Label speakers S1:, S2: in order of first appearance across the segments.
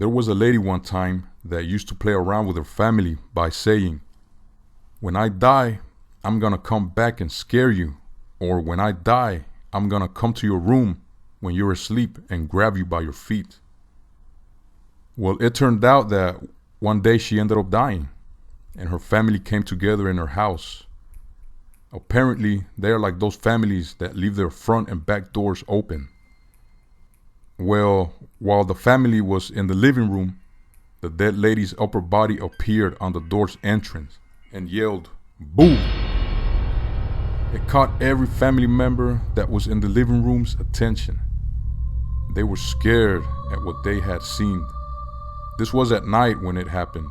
S1: There was a lady one time that used to play around with her family by saying, "When I die, I'm gonna come back and scare you," or "When I die, I'm gonna come to your room when you're asleep and grab you by your feet." Well, it turned out that one day she ended up dying, and her family came together in her house. Apparently, they are like those families that leave their front and back doors open. Well, while the family was in the living room, the dead lady's upper body appeared on the door's entrance and yelled, "Boom!" It caught every family member that was in the living room's attention. They were scared at what they had seen. This was at night when it happened.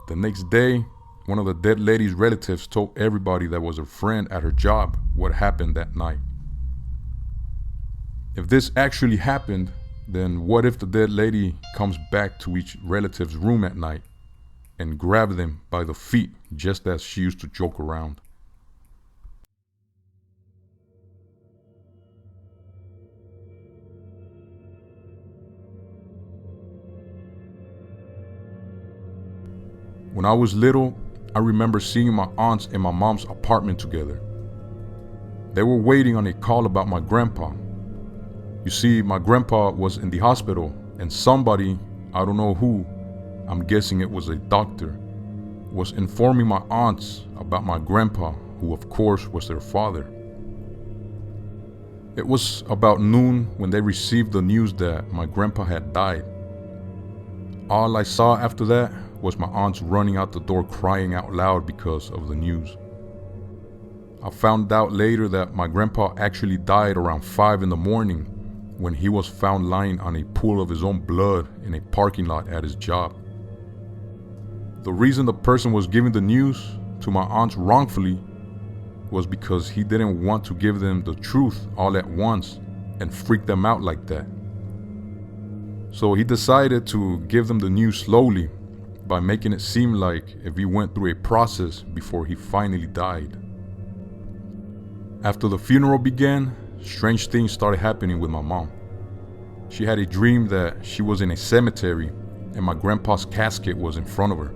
S1: The next day, one of the dead lady's relatives told everybody that was a friend at her job what happened that night. If this actually happened, then what if the dead lady comes back to each relative's room at night and grabs them by the feet just as she used to joke around? When I was little, I remember seeing my aunts in my mom's apartment together. They were waiting on a call about my grandpa. You see, my grandpa was in the hospital and somebody, I don't know who, I'm guessing it was a doctor, was informing my aunts about my grandpa, who of course was their father. It was about noon when they received the news that my grandpa had died. All I saw after that was my aunts running out the door crying out loud because of the news. I found out later that my grandpa actually died around 5 in the morning when he was found lying on a pool of his own blood in a parking lot at his job. The reason the person was giving the news to my aunts wrongfully was because he didn't want to give them the truth all at once and freak them out like that. So he decided to give them the news slowly by making it seem like if he went through a process before he finally died. After the funeral began, strange things started happening with my mom. She had a dream that she was in a cemetery and my grandpa's casket was in front of her.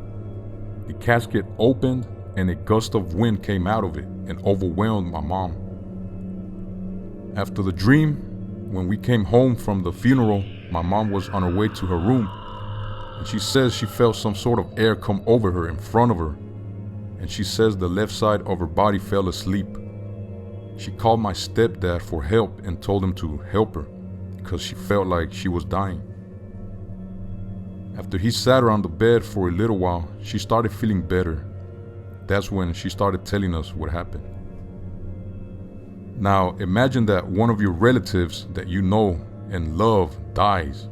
S1: The casket opened and a gust of wind came out of it and overwhelmed my mom. After the dream, when we came home from the funeral, my mom was on her way to her room, and she says she felt some sort of air come over her in front of her, and she says the left side of her body fell asleep. She called my stepdad for help and told him to help her because she felt like she was dying. After he sat her on the bed for a little while, she started feeling better. That's when she started telling us what happened. Now imagine that one of your relatives that you know and love dies,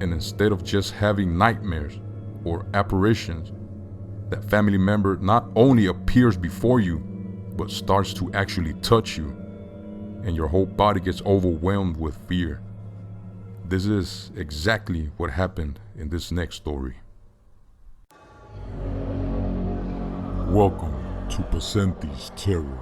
S1: and instead of just having nightmares or apparitions, that family member not only appears before you, but starts to actually touch you, and your whole body gets overwhelmed with fear. This is exactly what happened in this next story.
S2: Welcome to Possenti's Terror.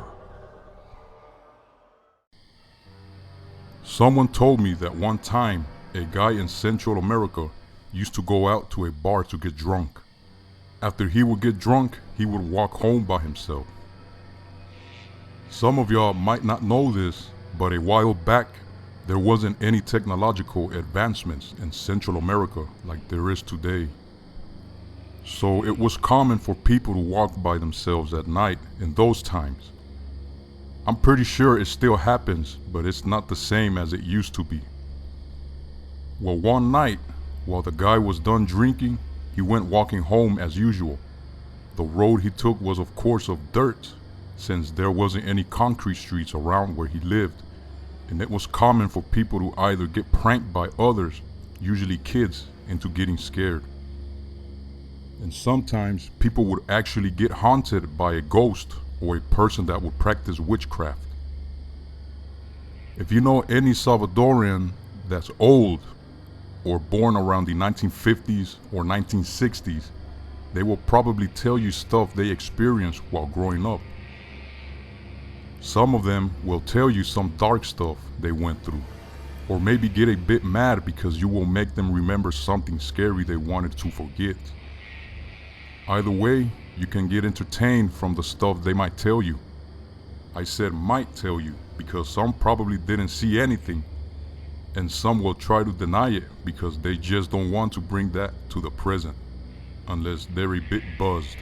S1: Someone told me that one time a guy in Central America used to go out to a bar to get drunk. After he would get drunk, he would walk home by himself. Some of y'all might not know this, but a while back, there wasn't any technological advancements in Central America like there is today. So it was common for people to walk by themselves at night in those times. I'm pretty sure it still happens, but it's not the same as it used to be. Well, one night, while the guy was done drinking, he went walking home as usual. The road he took was of course of dirt, since there wasn't any concrete streets around where he lived, and it was common for people to either get pranked by others, usually kids, into getting scared. And sometimes people would actually get haunted by a ghost or a person that would practice witchcraft. If you know any Salvadorian that's old or born around the 1950s or 1960s, they will probably tell you stuff they experienced while growing up. Some of them will tell you some dark stuff they went through. Or maybe get a bit mad because you will make them remember something scary they wanted to forget. Either way, you can get entertained from the stuff they might tell you. I said might tell you because some probably didn't see anything, and some will try to deny it because they just don't want to bring that to the present, unless they're a bit buzzed.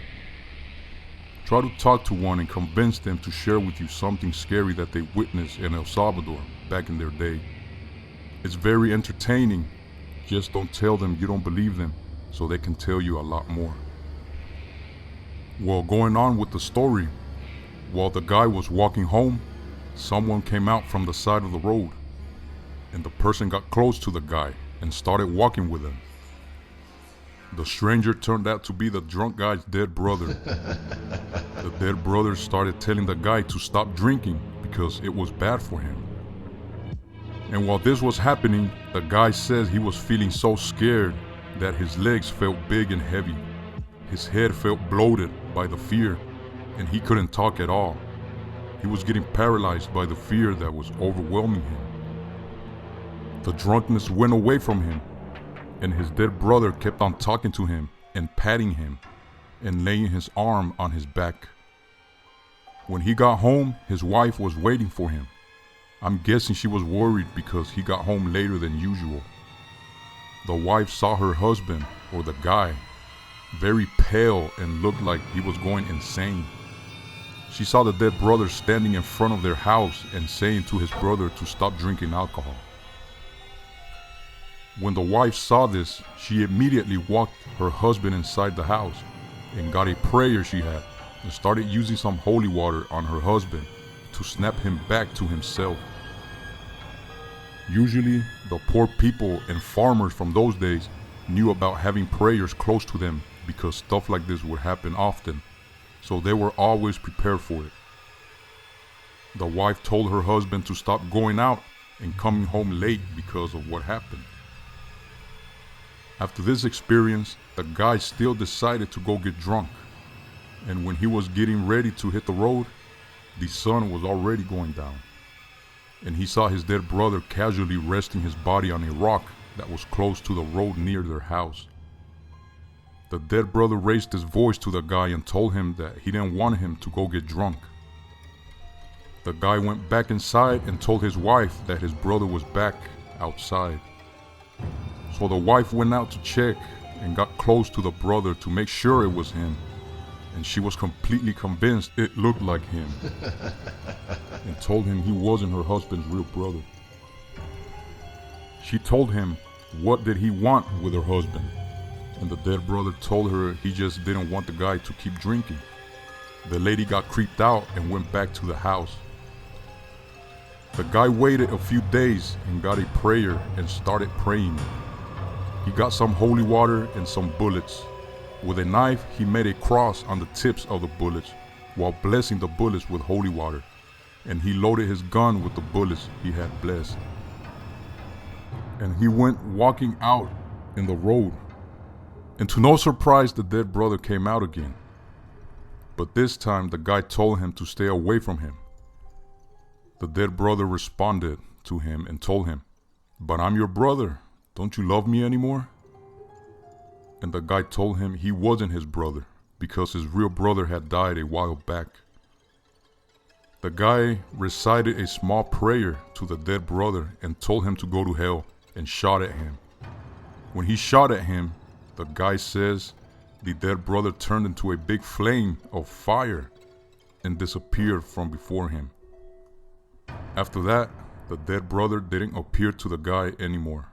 S1: Try to talk to one and convince them to share with you something scary that they witnessed in El Salvador back in their day. It's very entertaining, just don't tell them you don't believe them so they can tell you a lot more. Well, going on with the story, while the guy was walking home, someone came out from the side of the road, and the person got close to the guy and started walking with him. The stranger turned out to be the drunk guy's dead brother. The dead brother started telling the guy to stop drinking because it was bad for him. And while this was happening, the guy says he was feeling so scared that his legs felt big and heavy. His head felt bloated by the fear, and he couldn't talk at all. He was getting paralyzed by the fear that was overwhelming him. The drunkenness went away from him, and his dead brother kept on talking to him and patting him and laying his arm on his back. When he got home, his wife was waiting for him. I'm guessing she was worried because he got home later than usual. The wife saw her husband, or the guy, very pale and looked like he was going insane. She saw the dead brother standing in front of their house and saying to his brother to stop drinking alcohol. When the wife saw this, she immediately walked her husband inside the house and got a prayer she had and started using some holy water on her husband to snap him back to himself. Usually, the poor people and farmers from those days knew about having prayers close to them because stuff like this would happen often, so they were always prepared for it. The wife told her husband to stop going out and coming home late because of what happened. After this experience, the guy still decided to go get drunk, and when he was getting ready to hit the road, the sun was already going down, and he saw his dead brother casually resting his body on a rock that was close to the road near their house. The dead brother raised his voice to the guy and told him that he didn't want him to go get drunk. The guy went back inside and told his wife that his brother was back outside. So the wife went out to check and got close to the brother to make sure it was him, and she was completely convinced it looked like him and told him he wasn't her husband's real brother. She told him what did he want with her husband, and the dead brother told her he just didn't want the guy to keep drinking. The lady got creeped out and went back to the house. The guy waited a few days and got a prayer and started praying. He got some holy water and some bullets. With a knife, he made a cross on the tips of the bullets while blessing the bullets with holy water, and he loaded his gun with the bullets he had blessed. And he went walking out in the road, and to no surprise, the dead brother came out again. But this time, the guy told him to stay away from him. The dead brother responded to him and told him, "But I'm your brother. Don't you love me anymore?" And the guy told him he wasn't his brother because his real brother had died a while back. The guy recited a small prayer to the dead brother and told him to go to hell and shot at him. When he shot at him, the guy says the dead brother turned into a big flame of fire and disappeared from before him. After that, the dead brother didn't appear to the guy anymore.